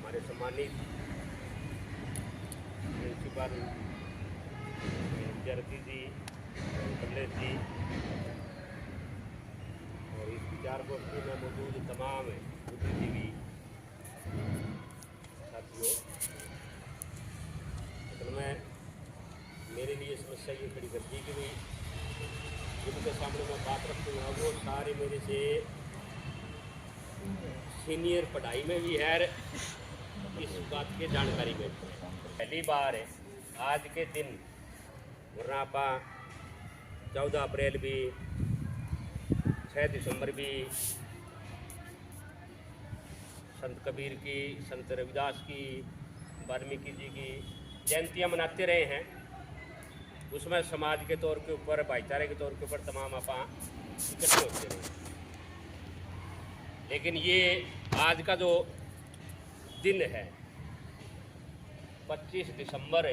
हमारे सम्मानित प्रिंसिपल विद्यार्थी जी, कमलेश जी और इस विचार गोष्ठी में मौजूद तमाम बुद्धिजीवी साथियों, असल में मेरे लिए समस्या ये खड़ी करती कि भाई जिनके सामने मैं बात रखूँगा वो सारे मेरे से सीनियर पढ़ाई में भी है, इस बात की जानकारी में पहली बार है आज के दिन, वरना आप 14 अप्रैल भी 6 दिसंबर भी संत कबीर की, संत रविदास की, वाल्मीकि जी की जयंतियाँ मनाते रहे हैं। उसमें समाज के तौर के ऊपर, भाईचारे के तौर के ऊपर तमाम आप इकट्ठे होते रहे। लेकिन ये आज का जो दिन है 25 दिसंबर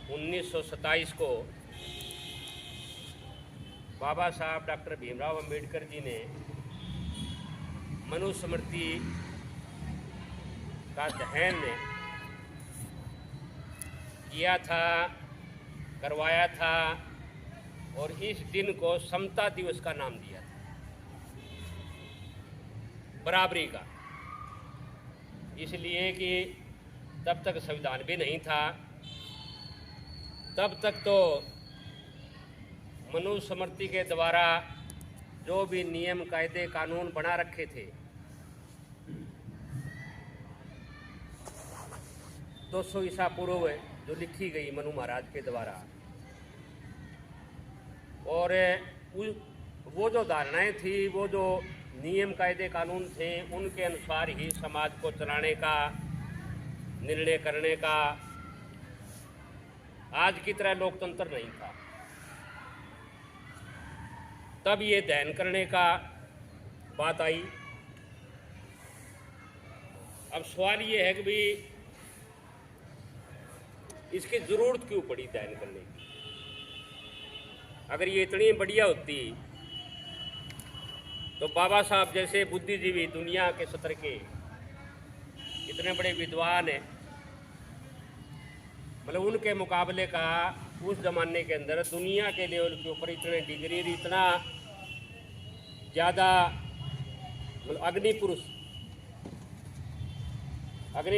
1927 को बाबा साहब डॉक्टर भीमराव अंबेडकर जी ने मनुस्मृति का दहन किया था, करवाया था और इस दिन को समता दिवस का नाम दिया था, बराबरी का। इसलिए कि तब तक संविधान भी नहीं था, तब तक तो मनुस्मृति के द्वारा जो भी नियम कायदे कानून बना रखे थे 200 ईसा पूर्व जो लिखी गई मनु महाराज के द्वारा, और वो जो धारणाएं थी, वो जो नियम कायदे कानून थे, उनके अनुसार ही समाज को चलाने का, निर्णय करने का आज की तरह लोकतंत्र नहीं था। तब ये दहन करने का बात आई। अब सवाल ये है कि भाई इसकी ज़रूरत क्यों पड़ी दहन करने की? अगर ये इतनी बढ़िया होती तो बाबा साहब जैसे बुद्धिजीवी, दुनिया के सतर के इतने बड़े विद्वान हैं, मतलब उनके मुकाबले का उस ज़माने के अंदर दुनिया के लेवल के ऊपर इतने डिग्री, इतना ज़्यादा, मतलब अग्नि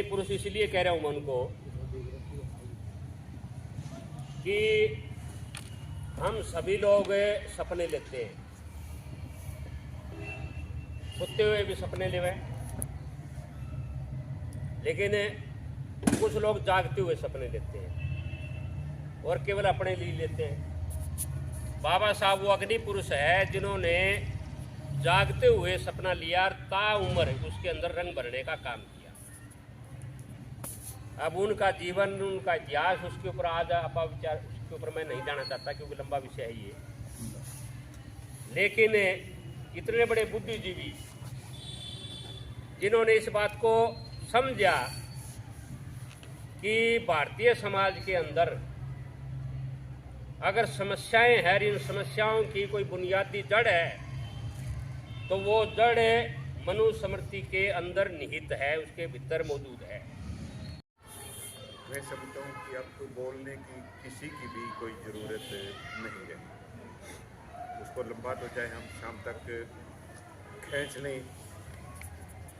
पुरुष इसलिए कह रहा हूँ मैं उनको कि हम सभी लोग सपने लेते हैं, सोते हुए भी सपने लेवे, लेकिन कुछ लोग जागते हुए सपने लेते हैं और केवल अपने लिए लेते हैं। बाबा साहब वो अग्नि पुरुष है जिन्होंने जागते हुए सपना लिया और ताउम्र उसके अंदर रंग भरने का काम किया। अब उनका जीवन, उनका इतिहास, उसके ऊपर आज आप विचार, उसके ऊपर मैं नहीं जाना चाहता क्योंकि लंबा विषय है ये। लेकिन इतने बड़े बुद्धिजीवी जिन्होंने इस बात को समझा कि भारतीय समाज के अंदर अगर समस्याएं हैं, इन समस्याओं की कोई बुनियादी जड़ है तो वो जड़ मनुस्मृति के अंदर निहित है, उसके भीतर मौजूद है। मैं समझता हूँ कि अब तो बोलने की किसी की भी कोई ज़रूरत नहीं रही। उसको लंबा तो चाहे हम शाम तक खींच लें,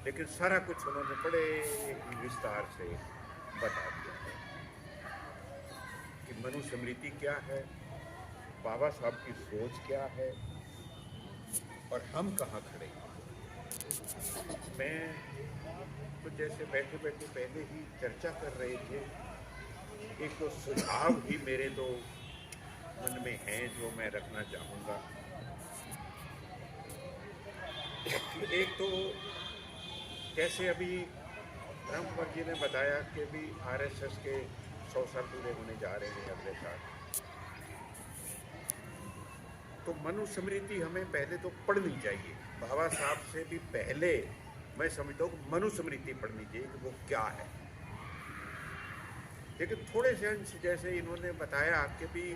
लेकिन सारा कुछ उन्होंने बड़े ही विस्तार से बता दिया कि मनुस्मृति क्या है, बाबा साहब की सोच क्या है और हम कहाँ खड़े हैं। मैं तो जैसे बैठे बैठे पहले ही चर्चा कर रहे थे, एक तो सुझाव भी मेरे तो मन में हैं जो मैं रखना चाहूँगा। एक तो जैसे अभी ब्रह्मवर जी ने बताया कि भी आरएसएस के 100 साल पूरे होने जा रहे हैं अगले साल, तो मनुस्मृति हमें पहले तो पढ़नी चाहिए। बाबा साहब से भी पहले मैं समझता हूँ कि मनुस्मृति पढ़नी चाहिए कि वो क्या है। लेकिन थोड़े से अंश जैसे इन्होंने बताया कि भी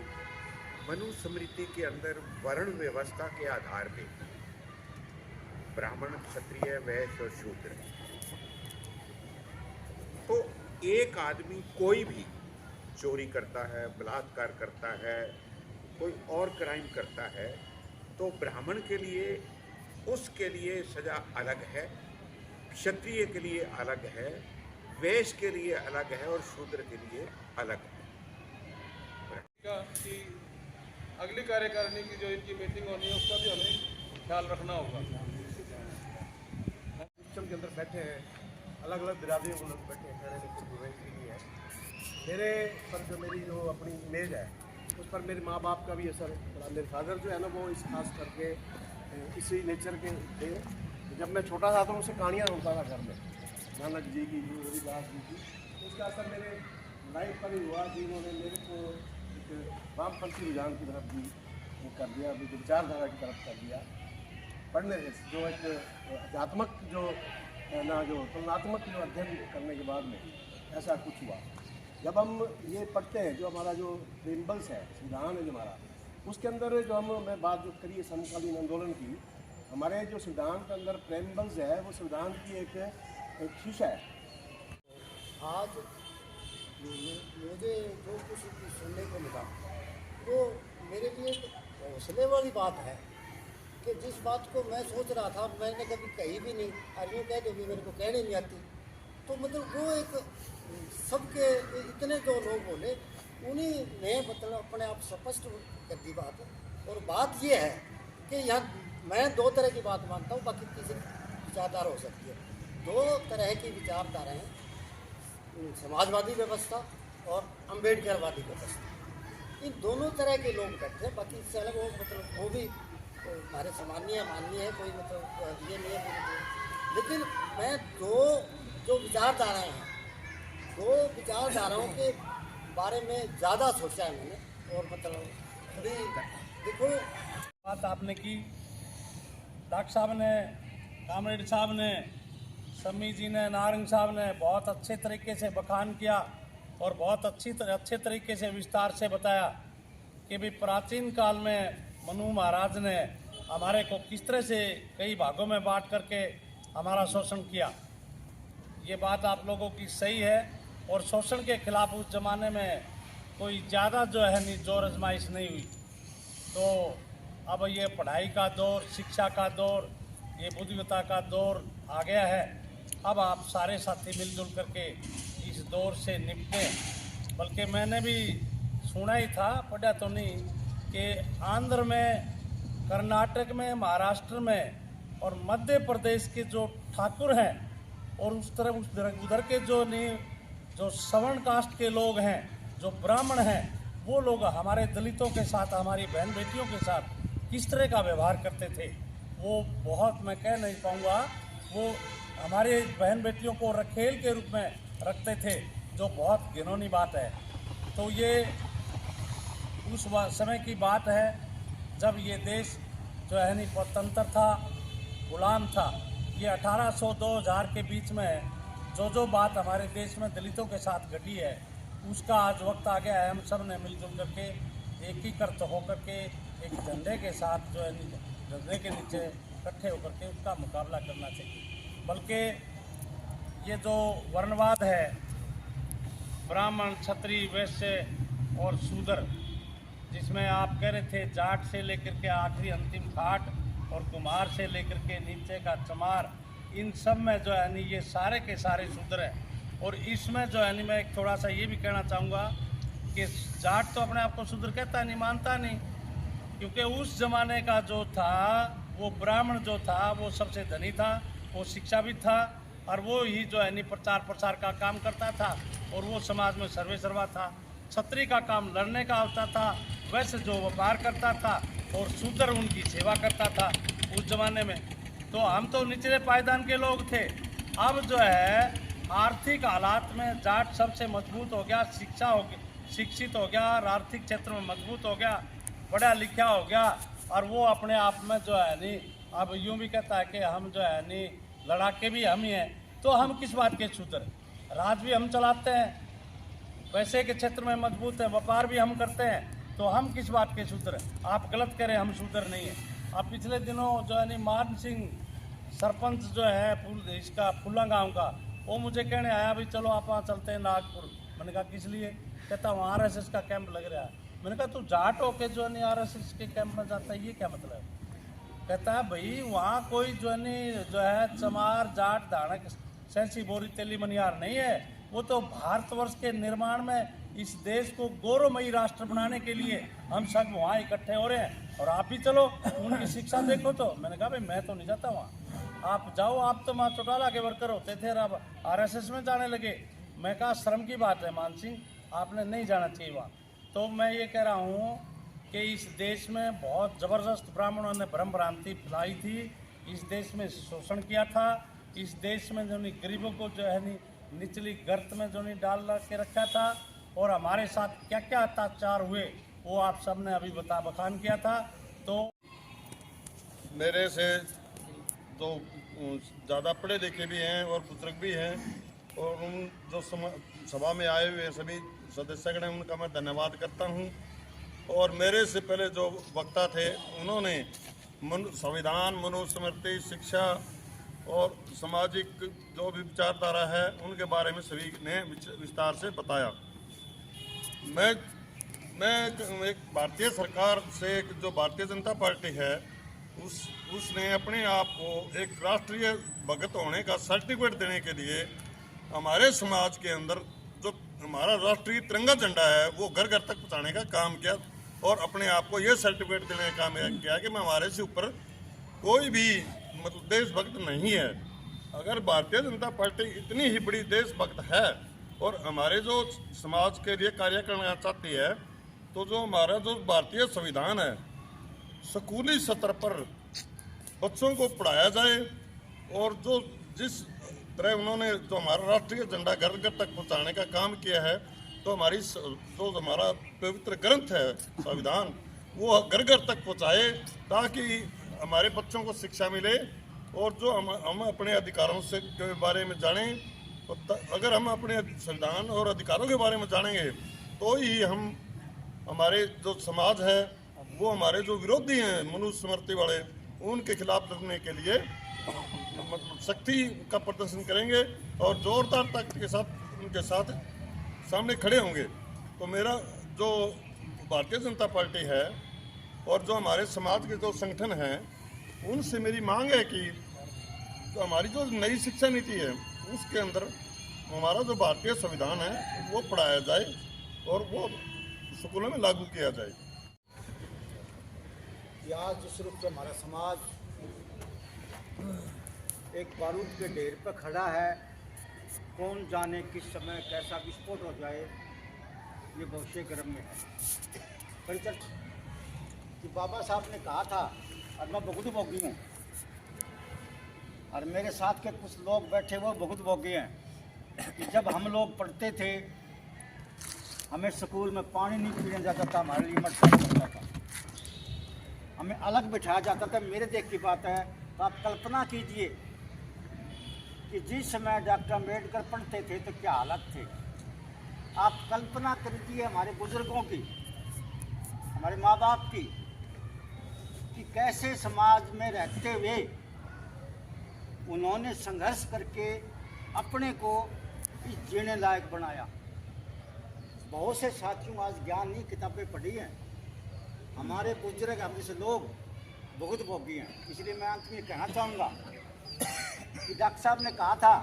मनुस्मृति के अंदर वर्ण व्यवस्था के आधार पे ब्राह्मण, क्षत्रिय, वैश्य और शूद्र, एक आदमी कोई भी चोरी करता है, बलात्कार करता है, कोई और क्राइम करता है, तो ब्राह्मण के लिए उसके लिए सज़ा अलग है, क्षत्रिय के लिए अलग है, वैश्य के लिए अलग है और शूद्र के लिए अलग है। कि अगली कार्यकारिणी की जो इनकी मीटिंग होनी है उसका भी हमें ख्याल रखना होगा। सिस्टम के अंदर बैठे हैं, अलग अलग बिरादरियों के लोग बैठे हैं, कहने की गुंजाइश नहीं है। मेरे पर जो मेरी जो अपनी इमेज है उस पर मेरे माँ बाप का भी असर पड़ा। मेरे फादर जो है ना वो इस खास करके इसी नेचर के थे। जब मैं छोटा था तो उनसे कहानियाँ सुनता था घर में, नानक जी की, रविदास जी की, तो उसका असर मेरे लाइफ पर ही हुआ कि उन्होंने मेरे को एक वामपंथी रुझान की तरफ भी कर दिया, विचारधारा की तरफ कर दिया। पढ़ने से जो एक अध्यात्मक जो ना जो तुलनात्मक जो अध्ययन करने के बाद में ऐसा कुछ हुआ। जब हम ये पढ़ते हैं जो हमारा जो प्रेम्बल्स है, संविधान है जो हमारा, उसके अंदर जो मैं बात जो करी है समकालीन आंदोलन की, हमारे जो संविधान के अंदर प्रेम्बल्स है वो संविधान की एक शीशा है। आज मुझे जो कुछ सुनने को मिला वो मेरे लिए हौसले वाली बात है कि जिस बात को मैं सोच रहा था मैंने कभी कही भी नहीं, और यूँ कह दो भी मेरे को कहने नहीं आती, तो मतलब वो एक सबके इतने जो लोग बोले उन्हीं ने मतलब अपने आप स्पष्ट कर दी बात। और बात ये है कि यहाँ मैं दो तरह की बात मानता हूँ, बाकी तीसरी विचारधारा हो सकती है। दो तरह की विचारधाराएं, समाजवादी व्यवस्था और अम्बेडकरवादी व्यवस्था, इन दोनों तरह के लोग बैठे हैं। बाकी इससे अलग वो मतलब वो भी हमारे सामान्य माननीय है, कोई मतलब ये नहीं है। लेकिन मैं दो जो विचारधाराएं हैं, दो विचारधाराओं के बारे में ज़्यादा सोचा है मैंने। और मतलब अभी देखो बात आपने की, डॉक्टर साहब ने, कामरेड साहब ने, शम्मी जी ने, नारंग साहब ने बहुत अच्छे तरीके से बखान किया और बहुत अच्छे तरीके से विस्तार से बताया कि भी प्राचीन काल में मनु महाराज ने हमारे को किस तरह से कई भागों में बांट करके हमारा शोषण किया। ये बात आप लोगों की सही है। और शोषण के खिलाफ उस ज़माने में कोई ज़्यादा जो है नहीं जोर आजमाइश नहीं हुई। तो अब ये पढ़ाई का दौर, शिक्षा का दौर, ये बुद्धिमत्ता का दौर आ गया है। अब आप सारे साथी मिलजुल करके इस दौर से निपटें। बल्कि मैंने भी सुना ही था, पढ़ा तो नहीं, कि आंध्र में, कर्नाटक में, महाराष्ट्र में और मध्य प्रदेश के जो ठाकुर हैं और उधर के जो सवर्ण कास्ट के लोग हैं, जो ब्राह्मण हैं, वो लोग हमारे दलितों के साथ, हमारी बहन बेटियों के साथ किस तरह का व्यवहार करते थे, वो बहुत, मैं कह नहीं पाऊँगा, वो हमारे बहन बेटियों को रखेल के रूप में रखते थे, जो बहुत घिनौनी बात है। तो ये उस समय की बात है जब ये देश जो है नहीं स्वतंत्र था, गुलाम था। ये 1800-2000 के बीच में जो बात हमारे देश में दलितों के साथ घटी है, उसका आज वक्त आ गया है हम सब ने मिलजुल करके एकीकृत होकर के एक झंडे के साथ जो है झंडे के नीचे इकट्ठे होकर के उसका मुकाबला करना चाहिए। बल्कि ये जो वर्णवाद है, ब्राह्मण, क्षत्रिय, वैश्य और शूद्र, जिसमें आप कह रहे थे जाट से लेकर के आखिरी अंतिम खाट और कुम्हार से लेकर के नीचे का चमार, इन सब में जो है नहीं ये सारे के सारे शूद्र हैं। और इसमें जो है नहीं मैं एक थोड़ा सा ये भी कहना चाहूँगा कि जाट तो अपने आप को शूद्र कहता नहीं, मानता नहीं, क्योंकि उस ज़माने का जो था वो ब्राह्मण जो था वो सबसे धनी था, वो शिक्षाविद था और वो ही जो है नहीं प्रचार प्रसार का काम करता था और वो समाज में सर्वे सर्वा था। क्षत्रिय का काम लड़ने का होता था, वैसे जो व्यापार करता था, और शूद्र उनकी सेवा करता था उस ज़माने में। तो हम तो निचले पायदान के लोग थे। अब जो है आर्थिक हालात में जाट सबसे मजबूत हो गया, शिक्षित हो गया और आर्थिक क्षेत्र में मजबूत हो गया, पढ़ा लिखा हो गया, और वो अपने आप में जो है नहीं अब यूँ भी कहता है कि हम जो है नहीं लड़ाके भी हम ही हैं। तो हम किस बात के शूद्र? राज भी हम चलाते हैं, पैसे के क्षेत्र में मजबूत है, व्यापार भी हम करते हैं, तो हम किस बात के शूद्र? आप गलत करें, हम शूद्र नहीं हैं। अब पिछले दिनों जो है नहीं मान सिंह सरपंच जो है इसका फुल्ला गाँव का, वो मुझे कहने आया भाई चलो आप वहाँ चलते हैं नागपुर। मैंने कहा किस लिए? कहता वहाँ RSS का कैंप लग रहा है। मैंने कहा तू जाट होके जो नहीं RSS के कैंप में जाता है, ये क्या मतलब है? कहता है भाई वहाँ कोई जो है चमार जाट धाड़क सेंसी बोरी तेली मनियार नहीं है, वो तो भारतवर्ष के निर्माण में इस देश को गौरवमयी राष्ट्र बनाने के लिए हम सब वहाँ इकट्ठे हो रहे हैं और आप भी चलो उनकी शिक्षा देखो। तो मैंने कहा भाई मैं तो नहीं जाता वहाँ, आप जाओ, आप तो वहाँ चौटाला के वर्कर होते थे और अब RSS में जाने लगे। मैं कहा शर्म की बात है मान सिंह, आपने नहीं जाना चाहिए वहाँ। तो मैं ये कह रहा हूँ कि इस देश में बहुत ज़बरदस्त ब्राह्मणों ने भ्रम भ्रांति फैलाई थी, इस देश में शोषण किया था, इस देश में जो नहीं गरीबों को जो है नहीं निचली गर्त में जो नहीं डाल के रखा था, और हमारे साथ क्या क्या अत्याचार हुए वो आप सब ने अभी बखान किया था। तो मेरे से तो ज़्यादा पढ़े लिखे भी हैं और बुजुर्ग भी हैं, और उन जो सभा में आए हुए सभी सदस्यगण हैं उनका मैं धन्यवाद करता हूं। और मेरे से पहले जो वक्ता थे उन्होंने संविधान, मनुस्मृति, शिक्षा और सामाजिक जो भी विचारधारा है उनके बारे में सभी ने विस्तार से बताया। मैं एक भारतीय सरकार से जो भारतीय जनता पार्टी है उसने अपने आप को एक राष्ट्रीय भगत होने का सर्टिफिकेट देने के लिए हमारे समाज के अंदर जो हमारा राष्ट्रीय तिरंगा झंडा है वो घर घर तक पहुँचाने का काम किया, और अपने आप को ये सर्टिफिकेट देने का काम किया कि मैं हमारे से ऊपर कोई भी मतलब देशभक्त नहीं है। अगर भारतीय जनता पार्टी इतनी ही बड़ी देशभक्त है और हमारे जो समाज के लिए कार्य करना चाहती है, तो जो हमारा जो भारतीय संविधान है स्कूली स्तर पर बच्चों को पढ़ाया जाए, और जो जिस तरह उन्होंने जो हमारा राष्ट्रीय झंडा घर घर तक पहुंचाने का काम किया है, तो हमारी जो हमारा पवित्र ग्रंथ है संविधान वो घर घर तक पहुंचाए ताकि हमारे बच्चों को शिक्षा मिले, और जो हम अपने अधिकारों से के बारे में जानें। तो अगर हम अपने संविधान और अधिकारों के बारे में जानेंगे तो ही हम हमारे जो समाज है वो हमारे जो विरोधी हैं मनुस्मृति वाले उनके खिलाफ लड़ने के लिए शक्ति का प्रदर्शन करेंगे और जोरदार ताकत के साथ उनके साथ सामने खड़े होंगे। तो मेरा जो भारतीय जनता पार्टी है और जो हमारे समाज के जो संगठन हैं उनसे मेरी मांग है कि तो हमारी जो नई शिक्षा नीति है उसके अंदर हमारा जो भारतीय संविधान है वो पढ़ाया जाए और वो स्कूलों में लागू किया जाए। आज जिस रूप से हमारा समाज एक बारूद के ढेर पर खड़ा है, कौन जाने किस समय कैसा विस्फोट हो जाए, ये भविष्य गर्म में है। परिचय कि बाबा साहब ने कहा था, और मैं बहुत भोगी हूँ, और मेरे साथ के कुछ लोग बैठे हुए बहुत भोगी हैं कि जब हम लोग पढ़ते थे हमें स्कूल में पानी नहीं पीने जाता था, हमारे लिए मटका होता था, हमें अलग बिठाया जाता था। मेरे देख की बात है तो आप कल्पना कीजिए कि जिस समय डॉक्टर अम्बेडकर पढ़ते थे तो क्या हालत थे। आप कल्पना कीजिए हमारे बुजुर्गों की, हमारे माँ बाप की, कि कैसे समाज में रहते हुए उन्होंने संघर्ष करके अपने को इस जीने लायक बनाया। बहुत से साथियों आज ज्ञान की किताबें पढ़ी हैं, हमारे बुजुर्ग हम जैसे लोग बहुत भोगी हैं। इसलिए मैं अंत में कहना चाहूँगा कि डॉक्टर साहब ने कहा था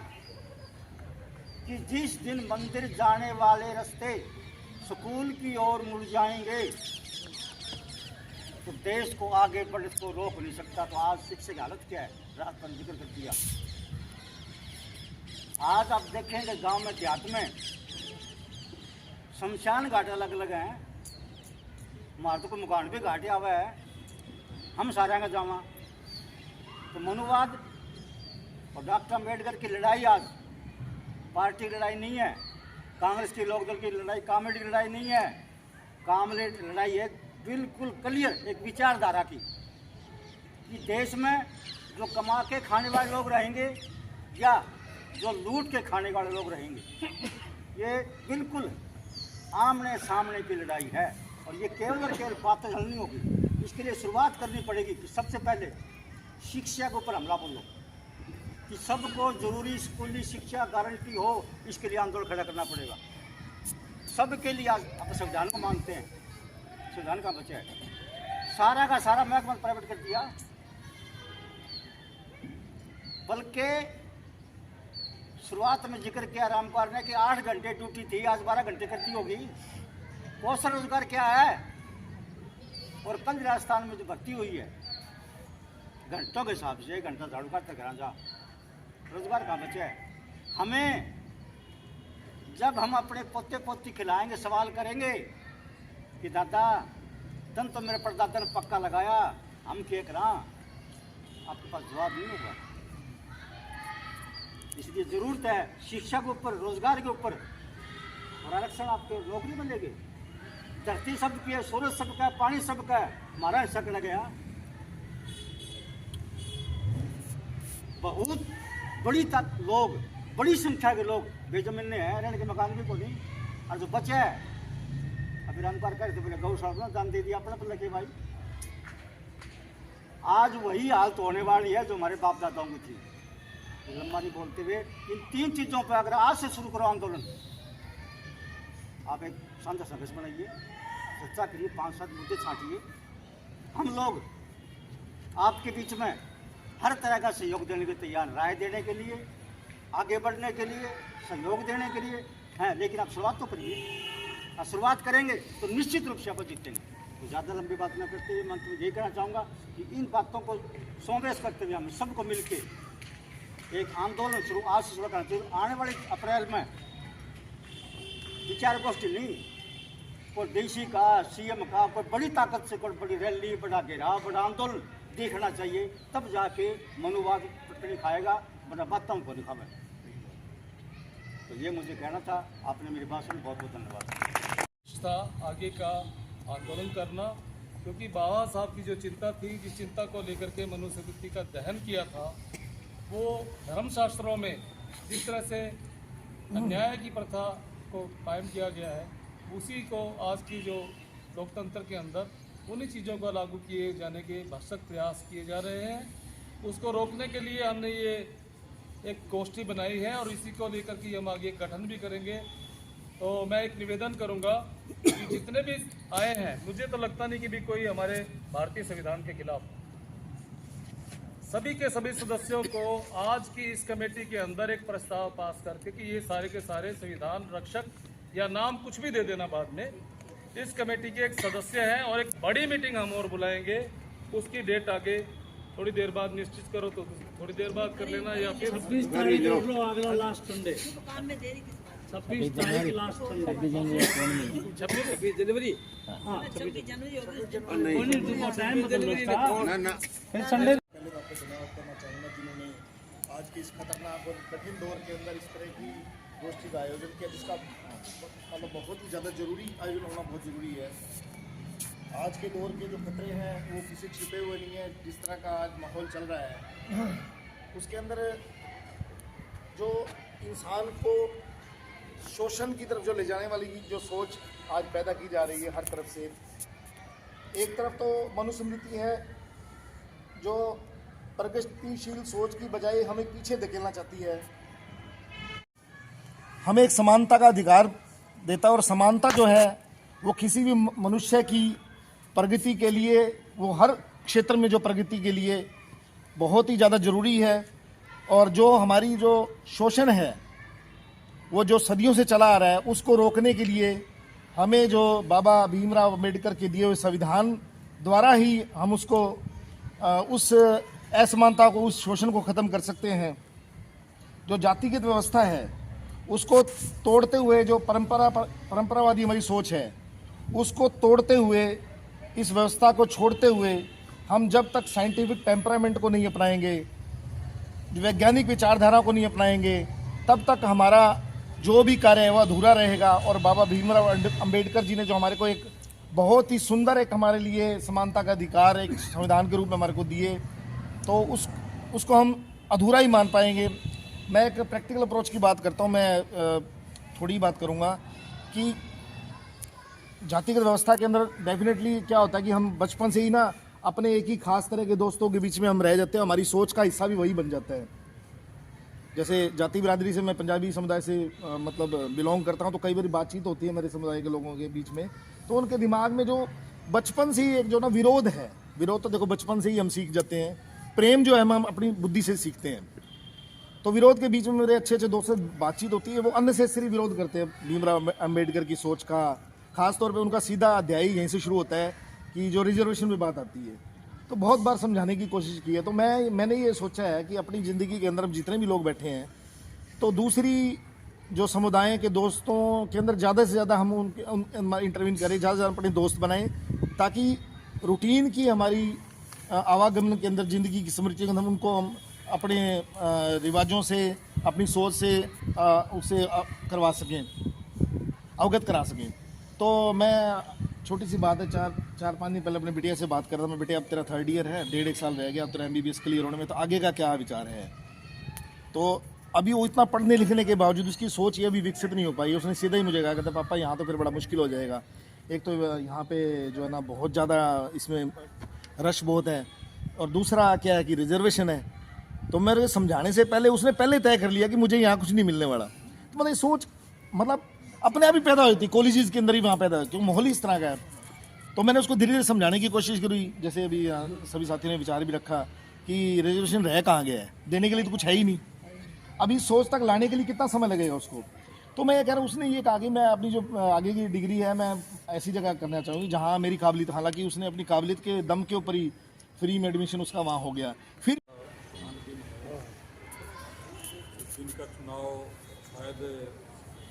कि जिस दिन मंदिर जाने वाले रास्ते स्कूल की ओर मुड़ जाएंगे तो देश को आगे बढ़ने को रोक नहीं सकता। तो आज शिक्षा की हालत क्या है, रात पर जिक्र कर दिया। आज आप देखेंगे गांव में देहात में शमशान घाट अलग अलग हैं, हमारे तो कोई मुकान भी घाटे आवा है, हम सारे में जावा। तो मनुवाद और डॉक्टर अम्बेडकर की लड़ाई आज पार्टी लड़ाई नहीं है, कांग्रेस की लोकदल की लड़ाई कॉमेडी लड़ाई नहीं है, कॉमेडी लड़ाई है बिल्कुल क्लियर एक विचारधारा की, कि देश में जो कमा के खाने वाले लोग रहेंगे या जो लूट के खाने वाले लोग रहेंगे, ये बिल्कुल आमने सामने की लड़ाई है। और ये केवल और केवल बातें हल नहीं होगी, इसके लिए शुरुआत करनी पड़ेगी कि सबसे पहले शिक्षा के ऊपर हमला बोलो। कि सबको जरूरी स्कूली शिक्षा गारंटी हो, इसके लिए आंदोलन खड़ा करना पड़ेगा। सबके लिए आज अपने संविधान को मानते हैं, संविधान का बचा है, सारा का सारा महकमा प्राइवेट कर दिया, बल्कि शुरुआत में जिक्र किया रामकुमार ने कि 8 घंटे ड्यूटी थी, आज 12 घंटे कर दी होगी। कौशल रोजगार क्या है? और कल राजस्थान में जो भर्ती हुई है घंटों के हिसाब से, 1 घंटा झाड़ू काटते घर जा, रोजगार कहाँ बचा है? हमें जब हम अपने पोते पोती खिलाएंगे, सवाल करेंगे कि दादा तन तो मेरे परदादा ने पक्का लगाया, हम क्या करा, आपके पास जवाब नहीं होगा। इसलिए जरूरत है शिक्षा के ऊपर, रोजगार के ऊपर, और आरक्षण आपके नौकरी मिलेगी। धरती सबकी है, सूरज सबका है, पानी सबका है, हमारा हिस्सा लग गया। बहुत बड़ी लोग, बड़ी संख्या के लोग बेजमीन है, रहने के मकान भी को नहीं, और जो बचे है अभी रामकुमार कह रहे थे, बोले गौशाला में दान दे दिया अपने पर लगे भाई। आज वही हालत होने वाली है जो हमारे बाप दादाओं की थी। लंबा नहीं बोलते हुए इन 3 चीज़ों पर अगर आज से शुरू करो आंदोलन, आप एक शानदार संघर्ष बनाइए, चर्चा करिए, 5-7 मुद्दे छांटिए। हम लोग आपके बीच में हर तरह का सहयोग देने के तैयार, राय देने के लिए, आगे बढ़ने के लिए, सहयोग देने के लिए हैं, लेकिन आप शुरुआत तो करिए। और शुरुआत करेंगे तो निश्चित रूप से आप जीतेंगे। तो ज़्यादा लंबी बात न करते हुए मैं यही कहना चाहूँगा कि इन बातों को समावेश करते हुए हमें सबको मिलके एक आंदोलन शुरू आज से शुरू करना चाहिए। आने वाले अप्रैल में विचार गोष्ठी नहीं, कोई डीसी का, सीएम का, कोई बड़ी ताकत से कोई बड़ी रैली, बड़ा घेराव, बड़ा आंदोलन देखना चाहिए, तब जाके मनोवाद पटनी खाएगा, बड़ा बातों को दिखावे। तो ये मुझे कहना था। आपने मेरी बात सुनी, बहुत बहुत धन्यवाद। आगे का आंदोलन करना, क्योंकि बाबा साहब की जो चिंता थी, जिस चिंता को लेकर के मनुस्मृति का दहन किया था, वो धर्मशास्त्रों में जिस तरह से अन्याय की प्रथा को कायम किया गया है, उसी को आज की जो लोकतंत्र के अंदर उन्हीं चीज़ों को लागू किए जाने के भरसक प्रयास किए जा रहे हैं। उसको रोकने के लिए हमने ये एक गोष्ठी बनाई है और इसी को लेकर के हम आगे गठन भी करेंगे। तो मैं एक निवेदन करूंगा कि जितने भी आए हैं, मुझे तो लगता नहीं कि भी कोई हमारे भारतीय संविधान के खिलाफ, सभी के सभी सदस्यों को आज की इस कमेटी के अंदर एक प्रस्ताव पास करके कि ये सारे के सारे संविधान रक्षक या नाम कुछ भी दे देना बाद में, इस कमेटी के एक सदस्य हैं और एक बड़ी मीटिंग हम और बुलाएंगे। उसकी डेट आगे थोड़ी देर बाद निश्चित करो तो थोड़ी देर बाद कर लेना, या फिर 26 तारीख अगला लास्ट संडे, 26 तारीख लास्ट संडे, 26 जनवरी, हाँ 26 जनवरी टाइम फिर संडे। पहले तो आपको धन्यवाद करना चाहूँगा जिन्होंने आज के इस खतरनाक और कठिन दौर के अंदर इस तरह की गोष्ठी का आयोजन किया, जिसका मतलब बहुत ही ज़्यादा जरूरी आयोजन होना बहुत ज़रूरी है। आज के दौर के जो खतरे हैं वो किसी छिपे हुए नहीं है। जिस तरह का आज माहौल चल रहा है, उसके अंदर जो इंसान को शोषण की तरफ जो ले जाने वाली जो सोच आज पैदा की जा रही है हर तरफ से, एक तरफ तो मनुस्मृति है जो प्रगतिशील सोच की बजाय हमें पीछे धकेलना चाहती है, हमें एक समानता का अधिकार देता है। और समानता जो है वो किसी भी मनुष्य की प्रगति के लिए, वो हर क्षेत्र में जो प्रगति के लिए बहुत ही ज़्यादा ज़रूरी है। और जो हमारी जो शोषण है वो जो सदियों से चला आ रहा है, उसको रोकने के लिए हमें जो बाबा भीमराव अम्बेडकर के दिए हुए संविधान द्वारा ही हम उसको उस असमानता को, उस शोषण को ख़त्म कर सकते हैं। जो जातिगत व्यवस्था है उसको तोड़ते हुए, जो परंपरावादी हमारी सोच है उसको तोड़ते हुए, इस व्यवस्था को छोड़ते हुए, हम जब तक साइंटिफिक टेम्परामेंट को नहीं अपनाएंगे, वैज्ञानिक विचारधारा को नहीं अपनाएंगे, तब तक हमारा जो भी कार्य है वह अधूरा रहेगा। और बाबा भीमराव अम्बेडकर जी ने जो हमारे को एक बहुत ही सुंदर एक हमारे लिए समानता का अधिकार एक संविधान के रूप में हमारे को दिए, तो उसको हम अधूरा ही मान पाएंगे। मैं एक प्रैक्टिकल अप्रोच की बात करता हूँ। मैं थोड़ी बात करूँगा कि जातिगत व्यवस्था के अंदर डेफिनेटली क्या होता है कि हम बचपन से ही ना अपने एक ही खास तरह के दोस्तों के बीच में हम रह जाते हैं, हमारी सोच का हिस्सा भी वही बन जाता है। जैसे जाति बिरादरी से मैं पंजाबी समुदाय से मतलब बिलोंग करता हूँ, तो कई बार बातचीत होती है मेरे समुदाय के लोगों के बीच में, तो उनके दिमाग में जो बचपन से ही एक जो ना विरोध है, विरोध तो देखो बचपन से ही हम सीख जाते हैं, प्रेम जो है हम अपनी बुद्धि से सीखते हैं। तो विरोध के बीच में मेरे अच्छे अच्छे दोस्तों से बातचीत होती है, वो अननेसेसरी विरोध करते हैं भीमराव अम्बेडकर की सोच का। खास तौर पे उनका सीधा अध्याय यहीं से शुरू होता है कि जो रिजर्वेशन में बात आती है, तो बहुत बार समझाने की कोशिश की है। तो मैंने ये सोचा है कि अपनी ज़िंदगी के अंदर अब जितने भी लोग बैठे हैं, तो दूसरी जो समुदाय के दोस्तों के अंदर ज़्यादा से ज़्यादा हम उनके इंटरवीन करें, ज़्यादा से ज़्यादा अपने दोस्त बनाएं, ताकि रूटीन की हमारी आवागमन के अंदर ज़िंदगी की स्मृति के अंदर हम उनको हम अपने रिवाजों से, अपनी सोच से उससे करवा सकें, अवगत करा सकें। तो मैं छोटी सी बात है, 4-5 दिन पहले अपने बिटिया से बात कर रहा था, मैं बेटे अब तेरा 3rd ईयर है, 1.5 साल रह गया, अब तेरा MBBS क्लियर होने में, तो आगे का क्या विचार है। तो अभी वो इतना पढ़ने लिखने के बावजूद उसकी सोच ये अभी विकसित नहीं हो पाई। उसने सीधा ही मुझे कहा, कहता पापा यहाँ तो फिर बड़ा मुश्किल हो जाएगा, एक तो यहाँ पे जो है ना बहुत ज़्यादा इसमें रश बहुत है, और दूसरा क्या है कि रिजर्वेशन है। तो मेरे समझाने से पहले उसने पहले तय कर लिया कि मुझे यहाँ कुछ नहीं मिलने वाला। तो मतलब सोच मतलब अपने आप ही पैदा होती, कॉलेजेस के अंदर ही वहाँ पैदा होती, क्योंकि माहौल ही इस तरह का है। तो मैंने उसको धीरे धीरे समझाने की कोशिश करी, जैसे अभी सभी साथियों ने विचार भी रखा कि रिजर्वेशन रह कहाँ गया है, देने के लिए तो कुछ है ही नहीं, अभी सोच तक लाने के लिए कितना समय लगेगा उसको। तो मैं ये कह रहा हूँ, उसने ये कहा कि मैं अपनी जो आगे की डिग्री है मैं ऐसी जगह करना चाहूँगी जहाँ मेरी काबिलियत, हालांकि उसने अपनी काबिलियत के दम के ऊपर ही फ्री में एडमिशन उसका वहाँ हो गया। फिर जिनका चुनाव शायद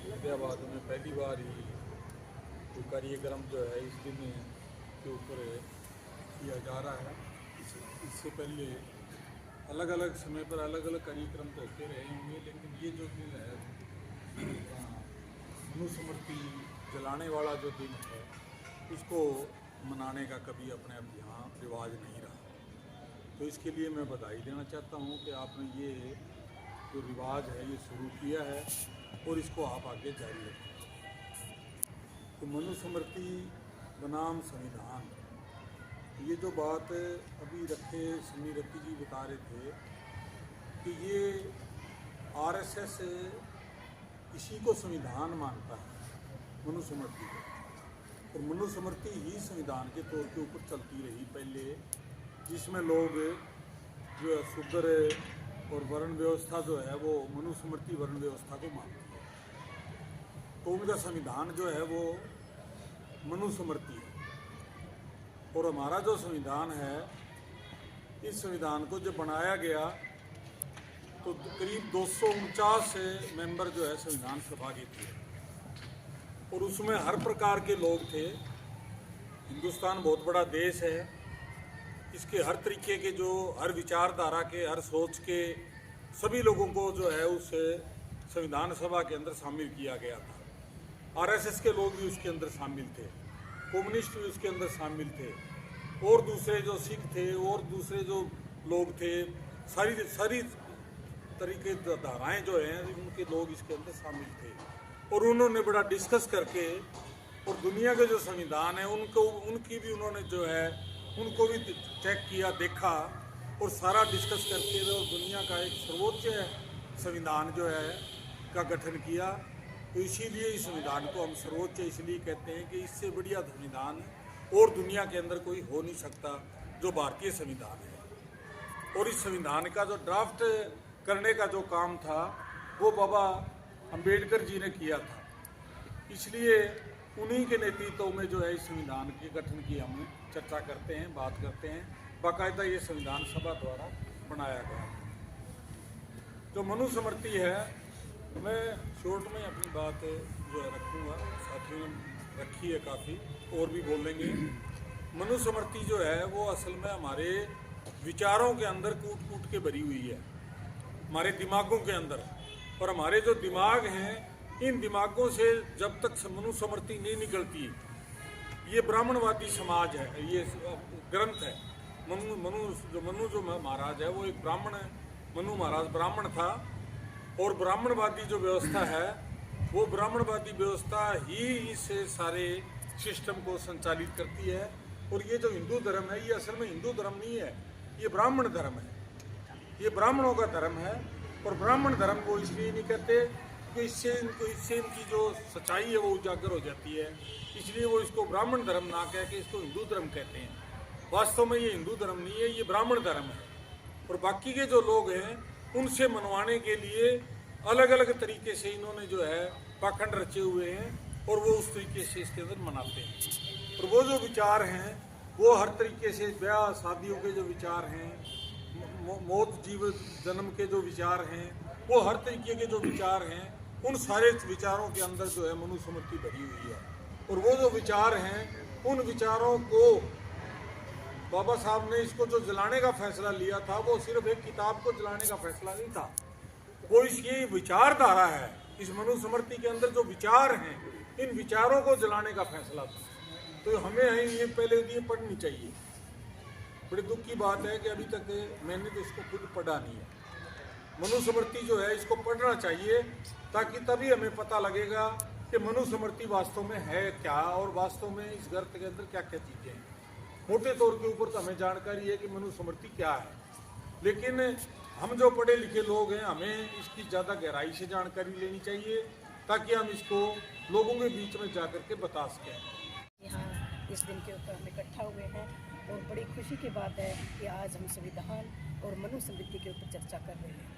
फरीदाबाद में पहली बार ही कोई कार्यक्रम जो है इस दिन के ऊपर किया जा रहा है। इससे पहले अलग अलग समय पर अलग अलग कार्यक्रम तो होते रहे होंगे, लेकिन ये जो दिन है मनुस्मृति जलाने वाला जो दिन है, इसको मनाने का कभी अपने अब यहाँ रिवाज नहीं रहा। तो इसके लिए मैं बधाई देना चाहता हूँ कि आपने ये जो रिवाज है ये शुरू किया है और इसको आप आगे जारी रखें। तो मनुस्मृति बनाम संविधान, ये जो बात अभी रखे समीरती जी बता रहे थे कि ये RSS इसी को संविधान मानता है, मनुस्मृति को, और मनुस्मृति ही संविधान के तौर के ऊपर चलती रही पहले, जिसमें लोग जो है शूद्र और वर्ण व्यवस्था जो है वो मनुस्मृति वर्ण व्यवस्था को मानती है। तो उनका संविधान जो है वो मनुस्मृति है। और हमारा जो संविधान है, इस संविधान को जब बनाया गया तो करीब 249 मेंबर जो है संविधान सभा के थे, और उसमें हर प्रकार के लोग थे। हिंदुस्तान बहुत बड़ा देश है, इसके हर तरीके के जो हर विचारधारा के, हर सोच के सभी लोगों को जो है उस संविधान सभा के अंदर शामिल किया गया था। RSS के लोग भी उसके अंदर शामिल थे, कम्युनिस्ट भी उसके अंदर शामिल थे, और दूसरे जो सिख थे और दूसरे जो लोग थे, सारी तरीके धाराएं जो हैं उनके लोग इसके अंदर शामिल थे। और उन्होंने बड़ा डिस्कस करके, और दुनिया के जो संविधान है उनकी भी उन्होंने जो है उनको भी चेक किया, देखा, और सारा डिस्कस करके और दुनिया का एक सर्वोच्च संविधान जो है का गठन किया। तो इसीलिए इस संविधान को हम सर्वोच्च इसलिए कहते हैं कि इससे बढ़िया संविधान और दुनिया के अंदर कोई हो नहीं सकता जो भारतीय संविधान है। और इस संविधान का जो ड्राफ्ट करने का जो काम था वो बाबा अंबेडकर जी ने किया था, इसलिए उन्हीं के नेतृत्व में जो है इस संविधान के गठन की हम चर्चा करते हैं, बात करते हैं। बाकायदा ये संविधान सभा द्वारा बनाया गया। जो मनुस्मृति है, मैं शॉर्ट में अपनी बात जो है रखूँगा, साथियों ने रखी है काफ़ी, और भी बोलेंगे। मनुस्मृति जो है वो असल में हमारे विचारों के अंदर कूट कूट के भरी हुई है, हमारे दिमागों के अंदर। और हमारे जो दिमाग हैं, इन दिमागों से जब तक मनुस्मृति नहीं निकलती, ये ब्राह्मणवादी समाज है, ये ग्रंथ है। मनु जो महाराज है वो एक ब्राह्मण है, मनु महाराज ब्राह्मण था, और ब्राह्मणवादी जो व्यवस्था है वो ब्राह्मणवादी व्यवस्था ही इस सारे सिस्टम को संचालित करती है। और ये जो हिंदू धर्म है, ये असल में हिंदू धर्म नहीं है, ये ब्राह्मण धर्म है, ये ब्राह्मणों का धर्म है। और ब्राह्मण धर्म को इसलिए नहीं कहते कि इससे इनकी जो सच्चाई है वो उजागर हो जाती है, इसलिए वो इसको ब्राह्मण धर्म ना कह के इसको हिंदू धर्म कहते हैं। वास्तव में ये हिंदू धर्म नहीं है, ये ब्राह्मण धर्म है। और बाकी के जो लोग हैं उनसे मनवाने के लिए अलग अलग तरीके से इन्होंने जो है पाखंड रचे हुए हैं और वो उस तरीके से इसके अंदर मनाते हैं। और वो जो विचार हैं वो हर तरीके से ब्याह शादियों के जो विचार हैं, मौत जीवन जन्म के जो विचार हैं, वो हर तरीके के जो विचार हैं, उन सारे विचारों के अंदर जो है मनुस्मृति भरी हुई है। और वो जो विचार हैं उन विचारों को बाबा साहब ने इसको जो जलाने का फैसला लिया था वो सिर्फ एक किताब को जलाने का फैसला नहीं था, वो इसकी विचारधारा है। इस मनुस्मृति के अंदर जो विचार हैं इन विचारों को जलाने का फैसला था। तो हमें ये पहले ये पढ़नी चाहिए। बड़ी दुख की बात है कि अभी तक मैंने तो इसको खुद पढ़ा नहीं है। मनुस्मृति जो है इसको पढ़ना चाहिए ताकि तभी हमें पता लगेगा कि मनुस्मृति वास्तव में है क्या और वास्तव में इस ग्रंथ के अंदर क्या क्या चीज़ें हैं। मोटे तौर के ऊपर तो हमें जानकारी है कि मनुस्मृति क्या है, लेकिन हम जो पढ़े लिखे लोग हैं हमें इसकी ज़्यादा गहराई से जानकारी लेनी चाहिए ताकि हम इसको लोगों के बीच में जाकर के बता सकें। यहाँ इस दिन के ऊपर हम इकट्ठा हुए हैं और बड़ी खुशी की बात है कि आज हम संविधान और मनुस्मृति के ऊपर चर्चा कर रहे हैं।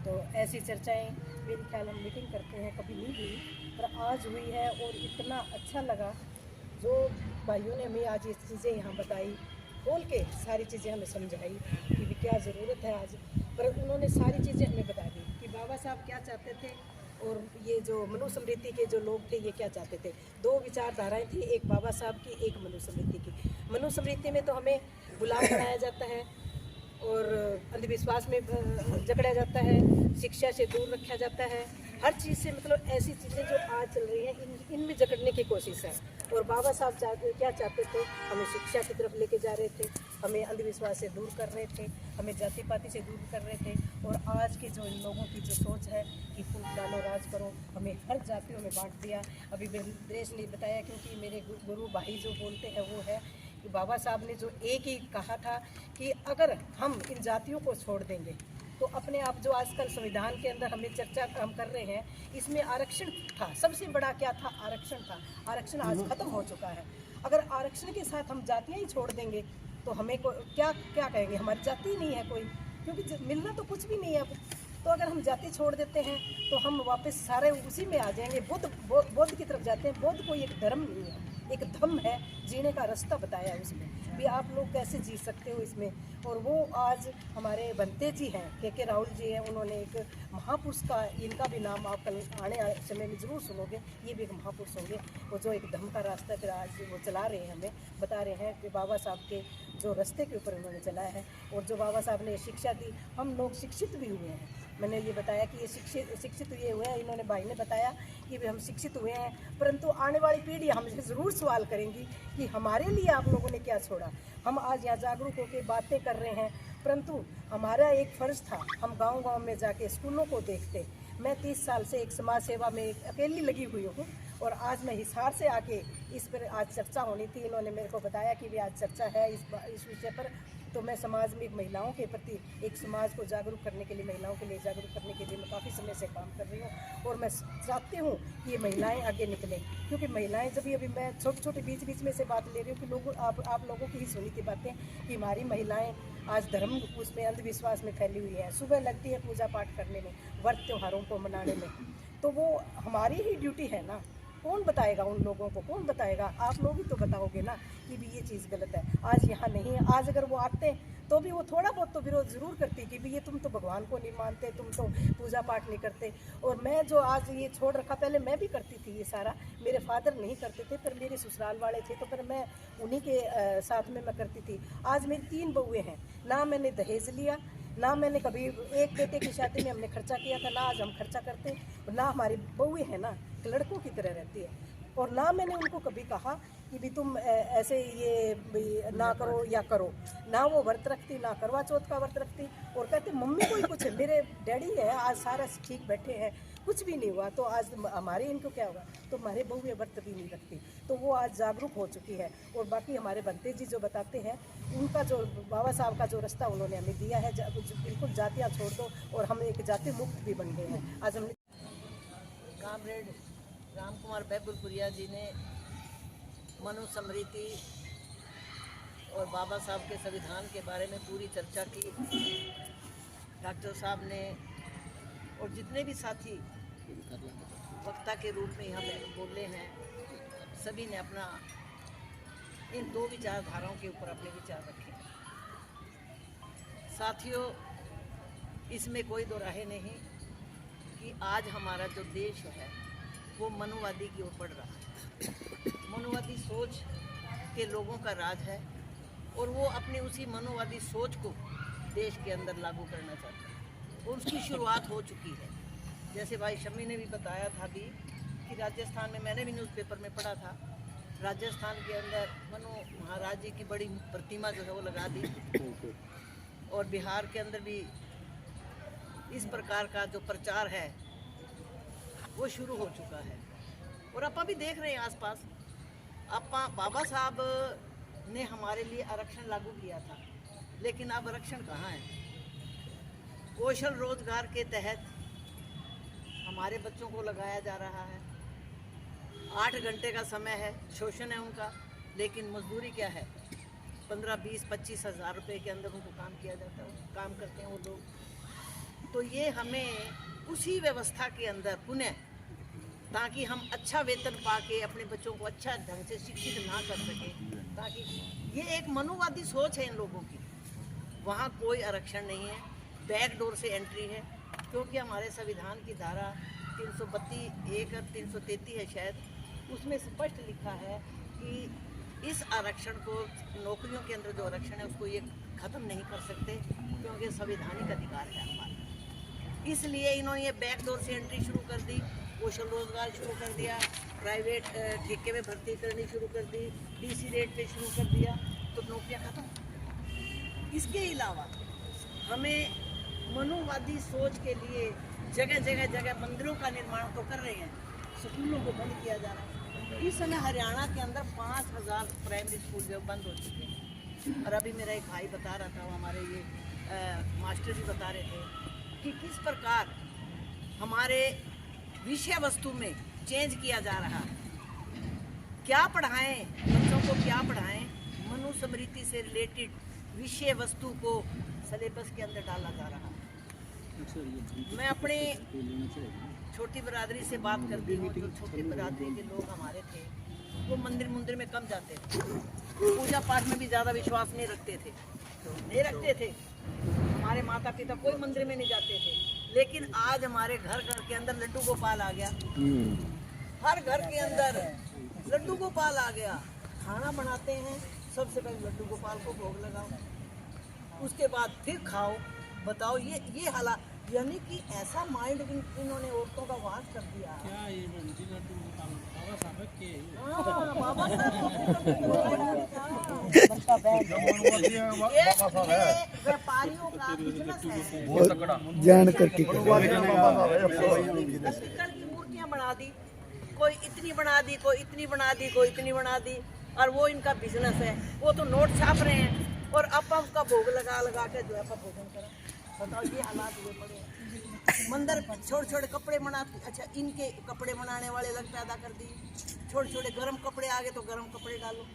तो ऐसी चर्चाएं मेरे ख्याल हम मीटिंग करते हैं कभी नहीं हुई, पर आज हुई है और इतना अच्छा लगा। जो भाइयों ने हमें आज ये चीज़ें यहाँ बताई, खोल के सारी चीज़ें हमें समझाई कि भी क्या ज़रूरत है आज, पर उन्होंने सारी चीज़ें हमें बता दी कि बाबा साहब क्या चाहते थे और ये जो मनुस्मृति के जो लोग थे ये क्या चाहते थे। दो विचारधाराएं थी, एक बाबा साहब की, एक मनुस्मृति की। मनुस्मृति में तो हमें गुलाम बनाया जाता है और अंधविश्वास में जकड़ा जाता है, शिक्षा से दूर रखा जाता है, हर चीज़ से मतलब ऐसी चीज़ें जो आज चल रही हैं इनमें जकड़ने की कोशिश है। और बाबा साहब क्या चाहते थे, हमें शिक्षा की तरफ लेके जा रहे थे, हमें अंधविश्वास से दूर कर रहे थे, हमें जाति पाति से दूर कर रहे थे। और आज के जो इन लोगों की जो सोच है कि फूट डालो राज करो, हमें हर जातियों में बांट दिया। अभी देश ने बताया क्योंकि मेरे गुरु भाई जो बोलते हैं वो है कि बाबा साहब ने जो एक ही कहा था कि अगर हम इन जातियों को छोड़ देंगे तो अपने आप जो आजकल संविधान के अंदर हमें चर्चा हम कर रहे हैं, इसमें आरक्षण था, सबसे बड़ा क्या था, आरक्षण था। आरक्षण आज खत्म हो चुका है। अगर आरक्षण के साथ हम जातियाँ ही छोड़ देंगे तो हमें क्या कहेंगे, हमारी जाति ही नहीं है कोई, क्योंकि मिलना तो कुछ भी नहीं है अब। तो अगर हम जाति छोड़ देते हैं तो हम वापस सारे उसी में आ जाएंगे, बौद्ध की तरफ जाते हैं। बौद्ध कोई एक धर्म नहीं है, एक धम्म है, जीने का रास्ता बताया है उसमें भी आप लोग कैसे जी सकते हो इसमें। और वो आज हमारे बनते जी हैं, के राहुल जी हैं, उन्होंने एक महापुरुष का, इनका भी नाम आप कल आने वाले समय में ज़रूर सुनोगे, ये भी एक महापुरुष होंगे। वो जो एक धम्म का रास्ता फिर आज वो चला रहे हैं, हमें बता रहे हैं कि बाबा साहब के जो रास्ते के ऊपर उन्होंने चलाया है। और जो बाबा साहब ने शिक्षा दी, हम लोग शिक्षित भी हुए हैं। मैंने ये बताया कि ये शिक्षित ये हुए हैं, इन्होंने भाई ने बताया कि भी हम शिक्षित हुए हैं, परंतु आने वाली पीढ़ी हमसे ज़रूर सवाल करेंगी कि हमारे लिए आप लोगों ने क्या छोड़ा। हम आज यहाँ जागरूक होकर बातें कर रहे हैं, परंतु हमारा एक फ़र्ज़ था, हम गांव-गांव में जाके स्कूलों को देखते। मैं 30 साल से एक समाज सेवा में अकेली लगी हुई हूँ और आज मैं हिसार से आके इस पर आज चर्चा होनी थी। इन्होंने मेरे को बताया कि भी आज चर्चा है इस विषय पर। तो मैं समाज में महिलाओं के प्रति, एक समाज को जागरूक करने के लिए, महिलाओं के लिए जागरूक करने के लिए मैं काफ़ी समय से काम कर रही हूँ। और मैं चाहती हूँ कि ये महिलाएं आगे निकलें, क्योंकि महिलाएं जब अभी मैं छोटे बीच में से बात ले रही हूँ कि लोगों आप लोगों की ही सुनी थी बातें कि हमारी महिलाएं आज धर्म उसमें अंधविश्वास में फैली हुई है। सुबह लगती है पूजा पाठ करने में, व्रत त्योहारों को मनाने में, तो वो हमारी ही ड्यूटी है ना। कौन बताएगा उन लोगों को, कौन बताएगा? आप लोग ही तो बताओगे ना कि भी ये चीज़ गलत है। आज यहाँ नहीं है, आज अगर वो आते तो भी वो थोड़ा बहुत तो विरोध ज़रूर करती कि भी ये तुम तो भगवान को नहीं मानते, तुम तो पूजा पाठ नहीं करते। और मैं जो आज ये छोड़ रखा, पहले मैं भी करती थी ये सारा, मेरे फादर नहीं करते थे पर मेरे ससुराल वाले थे, तो फिर मैं उन्हीं के साथ में मैं करती थी। आज मेरी 3 बहुएँ हैं, ना मैंने दहेज लिया, ना मैंने कभी एक बेटे की शादी में हमने खर्चा किया था, ना आज हम खर्चा करते, ना हमारी बहुएँ हैं ना लड़कों की तरह रहती है। और ना मैंने उनको कभी कहा कि भी तुम ऐसे ये ना करो या करो। ना वो व्रत रखती, ना करवा चौथ का व्रत रखती। और कहते मम्मी को ही कुछ, मेरे डैडी है आज सारा ठीक बैठे हैं, कुछ भी नहीं हुआ। तो आज हमारे इनको क्या हुआ, तो हमारे बहुएं व्रत भी नहीं रखती, तो वो आज जागरूक हो चुकी है। और बाकी हमारे बनते जी जो बताते हैं, उनका जो बाबा साहब का जो रास्ता उन्होंने हमें दिया है, बिल्कुल जातियाँ छोड़ दो, और हम एक जाति मुक्त भी बन गए हैं। आज हमने कामरेड राम कुमार बैबुलपुरिया जी ने मनुस्मृति और बाबा साहब के संविधान के बारे में पूरी चर्चा की। डॉक्टर साहब ने और जितने भी साथी वक्ता के रूप में यहाँ पे बोले हैं, सभी ने अपना इन दो विचारधाराओं के ऊपर अपने विचार रखे। साथियों, इसमें कोई दो राहे नहीं कि आज हमारा जो देश है वो मनुवादी की ओर बढ़ रहा है। मनुवादी सोच के लोगों का राज है और वो अपनी उसी मनुवादी सोच को देश के अंदर लागू करना चाहते हैं, और उसकी शुरुआत हो चुकी है। जैसे भाई शम्मी ने भी बताया था भी कि राजस्थान में, मैंने भी न्यूज़पेपर में पढ़ा था, राजस्थान के अंदर मनु महाराज जी की बड़ी प्रतिमा जो है वो लगा दी, और बिहार के अंदर भी इस प्रकार का जो प्रचार है वो शुरू हो चुका है। और आप भी देख रहे हैं आसपास, बाबा साहब ने हमारे लिए आरक्षण लागू किया था, लेकिन अब आरक्षण कहाँ है? कौशल रोजगार के तहत हमारे बच्चों को लगाया जा रहा है। 8 घंटे का समय है, शोषण है उनका, लेकिन मजदूरी क्या है? 15, 20, 25 हज़ार रुपये के अंदर उनको काम किया जाता है, काम करते हैं वो लोग। तो ये हमें उसी व्यवस्था के अंदर पुनः, ताकि हम अच्छा वेतन पा के अपने बच्चों को अच्छा ढंग से शिक्षित ना कर सकें, ताकि ये एक मनुवादी सोच है इन लोगों की। वहाँ कोई आरक्षण नहीं है, बैक डोर से एंट्री है, क्योंकि हमारे संविधान की धारा 332 और 333 है शायद, उसमें स्पष्ट लिखा है कि इस आरक्षण को, नौकरियों के अंदर जो आरक्षण है उसको ये ख़त्म नहीं कर सकते, क्योंकि संवैधानिक अधिकार है हमारा। इसलिए इन्होंने ये बैक डोर से एंट्री शुरू कर दी, कौशल रोजगार शुरू कर दिया, प्राइवेट ठेके में भर्ती करनी शुरू कर दी, DC रेट पे शुरू कर दिया, तो नौकरियाँ खत्म। इसके अलावा हमें मनुवादी सोच के लिए जगह जगह मंदिरों का निर्माण तो कर रहे हैं, स्कूलों को बंद किया जा रहा है। इस समय हरियाणा के अंदर 5000 प्राइमरी स्कूल जो बंद हो चुके हैं। और अभी मेरा एक भाई बता रहा था, वो हमारे ये मास्टर जी बता रहे थे कि किस प्रकार हमारे विषय वस्तु में चेंज किया जा रहा है। क्या पढ़ाएं बच्चों को, क्या पढ़ाएं? मनुस्मृति से रिलेटेड विषय वस्तु को सिलेबस के अंदर डाला जा रहा है। मैं अपनी छोटी बरादरी से बात करती हूँ, जो छोटी बरादरी के लोग हमारे थे, वो मंदिर में कम जाते थे, पूजा पाठ में भी ज़्यादा विश्वास नहीं रखते थे, हमारे माता पिता कोई मंदिर में नहीं जाते थे। लेकिन आज हमारे घर के अंदर लड्डू गोपाल आ गया, हर घर के अंदर लड्डू गोपाल आ गया। खाना बनाते हैं, सबसे पहले लड्डू गोपाल को भोग लगाओ, उसके बाद फिर खाओ। बताओ ये हालात, यानी कि ऐसा माइंड इन्होंने औरतों का वास कर दिया। क्या ये बाबा साहब के व्यापारियों का बिजनेस है, जान करके की मूर्तियाँ बना दी, कोई इतनी बना दी, कोई इतनी बना दी, कोई इतनी बना दी, और वो इनका बिजनेस है। वो तो नोट छाप रहे हैं और अब उसका भोग लगा के जो है भोजन करा। बताओ ये हालात हुए पड़े हैं। मंदिर छोटे कपड़े बनाते, अच्छा इनके कपड़े बनाने वाले अलग पैदा कर दिए, छोटे गर्म कपड़े आ गए तो गर्म कपड़े डालो।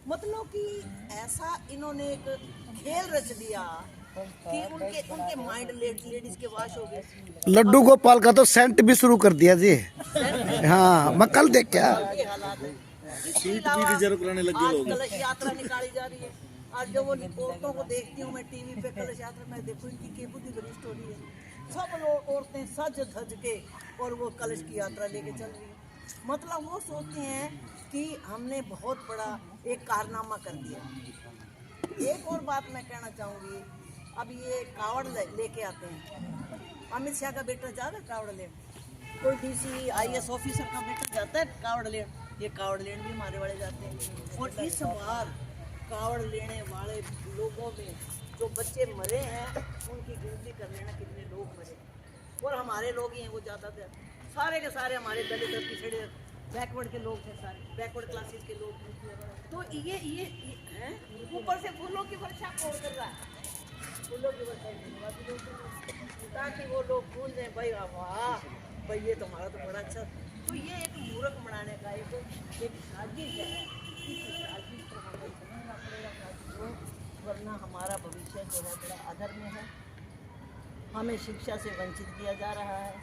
मतलब कि ऐसा इन्होंने एक खेल रच दिया कि उनके माइंड लेडीज के वाश हो गए। लड्डू गोपाल का तो सेंट भी शुरू कर दिया जी। हाँ, मैं कल देख क्या सीट भी रिजर्व कराने लगे लोग। कलश यात्रा निकाली जा रही है। आज जब वो औरतों को देखती हूँ मैं टीवी पे, कलश यात्रा में देखो, इनकी क्या बुद्धि बड़ी स्टोरी है। सब लोग औरतें सज धज के और वो कलश की यात्रा लेके चल रही है। मतलब वो सोचते हैं कि हमने बहुत बड़ा एक कारनामा कर दिया। एक और बात मैं कहना चाहूँगी, अब ये कावड़ लेके आते हैं, अमित शाह का बेटा जाता है कावड़ लेन, कोई DC IAS ऑफिसर का बेटा जाता है कावड़ लेन, ये कावड़ लेन भी हमारे वाले जाते हैं। और इस बार कावड़ लेने वाले लोगों में जो बच्चे मरे हैं उनकी गिनती कर लेना कितने लोग मरे, और हमारे लोग ही हैं वो ज़्यादातर। सारे के सारे हमारे दलित और पिछड़े बैकवर्ड के लोग थे, सारे बैकवर्ड क्लासेस के लोग थे। तो ये हैं, ऊपर से फूलों की वर्षा कौन कर रहा है? फूलों की वर्षा, ताकि वो लोग भूल जाए भाई वाह भाई ये तुम्हारा तो बड़ा अच्छा। तो ये एक मूर्ख बनाने का एक साजिश है। इस साजिश को हमें समझना पड़ेगा साजिश को, वरना हमारा भविष्य जो है बड़ा अधर में है। हमें शिक्षा से वंचित किया जा रहा है।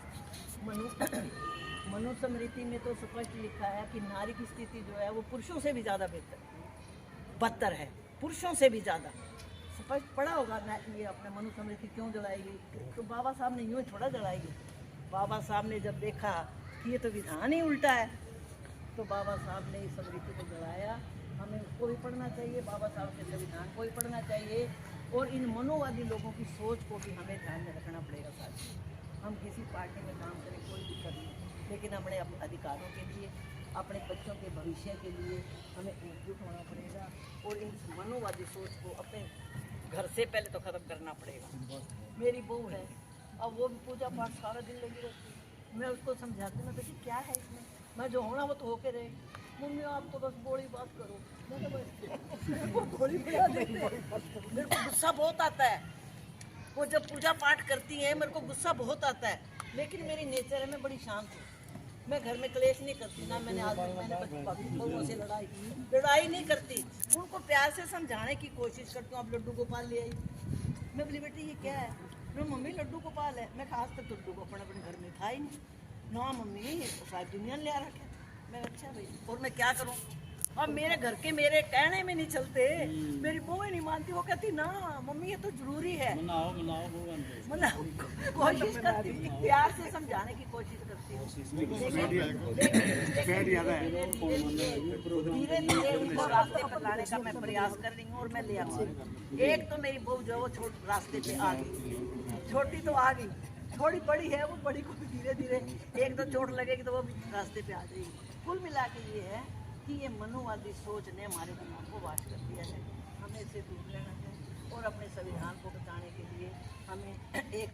मनुस्मृति में तो स्पष्ट लिखा है कि नारी की स्थिति जो है वो पुरुषों से भी ज़्यादा बदतर है, पुरुषों से भी ज़्यादा। स्पष्ट पढ़ा होगा ना ये अपने मनुस्मृति क्यों जलाएगी, तो बाबा साहब ने यूँ ही थोड़ा जलाएगी। बाबा साहब ने जब देखा कि ये तो विधान ही उल्टा है, तो बाबा साहब ने इस स्मृति को जलाया। हमें उसको भी पढ़ना चाहिए, बाबा साहब के संविधान को भी पढ़ना चाहिए, और इन मनोवादी लोगों की सोच को भी हमें ध्यान में रखना पड़ेगा। साथ हम किसी पार्टी में काम करें कोई दिक्कत नहीं, लेकिन अपने अधिकारों के लिए, अपने बच्चों के भविष्य के लिए हमें एकजुट होना पड़ेगा, और इन मनोवादी सोच को अपने घर से पहले तो ख़त्म करना पड़ेगा। मेरी बहू है, अब वो भी पूजा पाठ सारा दिन लगी रहती है। मैं उसको समझाती हूँ बेटी क्या है इसमें, मैं जो होना वो तो होके रहे। मम्मी आप तो बस बोली बात करो, मैं तो बस बोली बना देती है। मेरे को गुस्सा बहुत आता है, वो जब पूजा पाठ करती है मेरे को गुस्सा बहुत आता है, लेकिन मेरी नेचर है मैं बड़ी शांत हूँ। मैं घर में क्लेश नहीं करती ना, मैंने आज मैंने बहुओं से लड़ाई नहीं करती, उनको प्यार से समझाने की कोशिश करती हूँ। आप लड्डू गोपाल ले आई, मैं बोली बेटी ये क्या है, मैं मम्मी लड्डू गोपाल है। मैं खास तक लड्डू गोपाल अपने घर में खाई नहीं ना मम्मी, सारी दुनिया ले आ रखे। मैं अच्छा भाई, और मैं क्या करूँ, अब मेरे घर के मेरे कहने में नहीं चलते, मेरी बहू नहीं मानती, वो कहती ना मम्मी ये तो जरूरी है। मनाओ कोशिश करती, प्यार से समझाने की कोशिश करती हूँ, धीरे धीरे उनको रास्ते पर लाने का मैं प्रयास कर रही हूँ, और मैं ले आऊँगी। एक तो मेरी बहू जो है वो रास्ते पे आ गई, छोटी तो आ गई, थोड़ी बड़ी है, वो बड़ी को भी धीरे धीरे एक दो चोट लगेगी तो वो भी रास्ते पे आ जाएगी। कुल मिला के ये है कि ये मनोवादी सोच ने हमारे दिमाग को वाश कर दिया है। हमें इससे दूर रहना है, और अपने संविधान को बचाने के लिए हमें एक